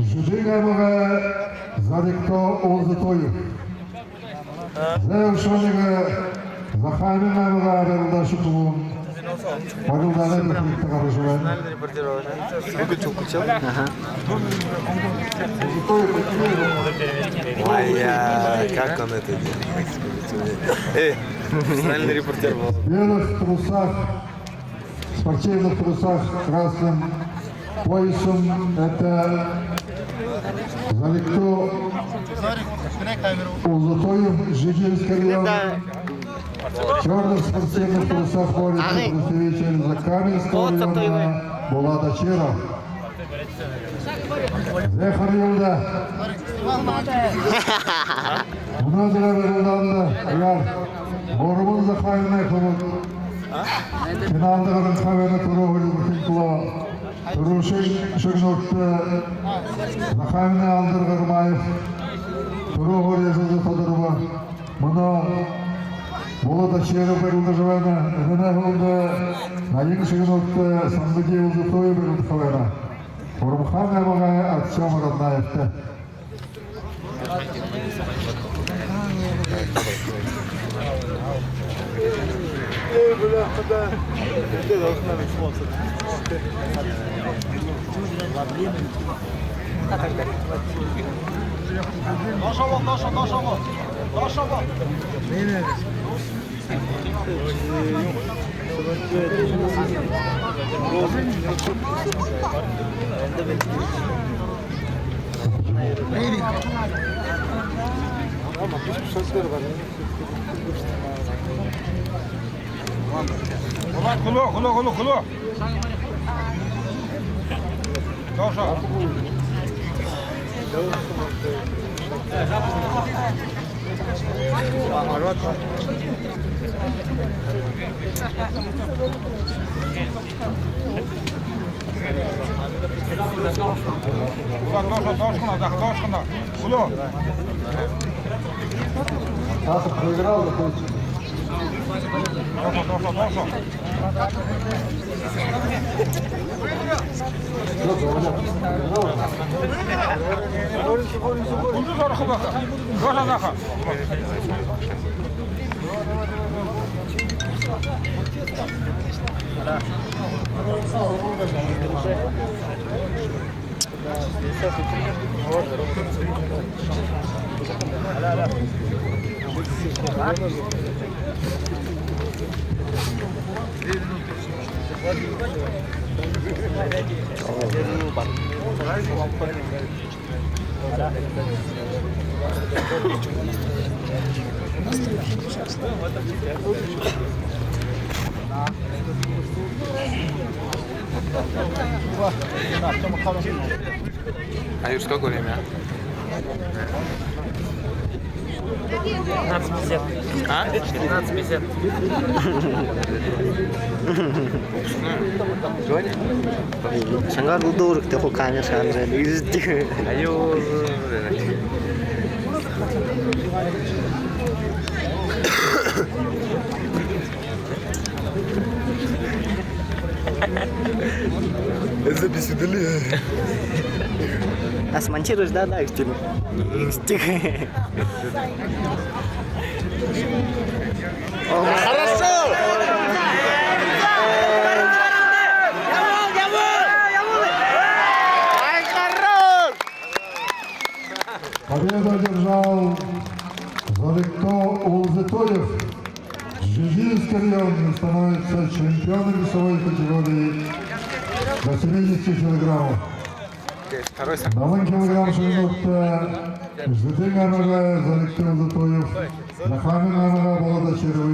Жидыгамага Заликто Олзатоев. Завершенныга Захаминамага Арелдашикову. Павелдана Бахмитта Гаражева. Как он это делает? Профессиональный репортер был. В белых трусах, спортивных трусах с красным поясом это Заликто Олзатоев, Жидельский район. В черных спортивных трусах борется представитель Закаменского района Булат Ачиров. Зехар Юлда. Мынадыра Юлданда Яр. Борумун Захарина Хумут. Финалдығырын қавені тұру Күнтіло. Тұрушын Шыгнокты. Захарина Алдырғырмаев. Тұру Ғырезізі Тодырова. Мұны Булат Ачиров берілді жывайна. Әдіне ғылды. Найын Шыгнокты. Сандыге ұзы тойы берілді қавайна. Орумхан Әмағай Артем Роднаевті. Хуло. Тоша. Тошкана. Хуло. Тасов проиграл, закончил. Тоша. Kundu zor xubaka. Toša naha. А Юр, сколько время? 15:50. А? 15:50. Шангаар өдөөрөхтэй хөө камер шаанзаа ирдэг. Аюу. Это беседали. А смонтируешь, да, стиль. Стих. Хорошо! Победу одержал Заликто Олзатоев. Жидельский район становится чемпионом весовой категории до 70 килограммов. Второй На 1 килограмм шагнут Жидыгамага Заликто Олзатоев. Захаминамага Булат Ачиров.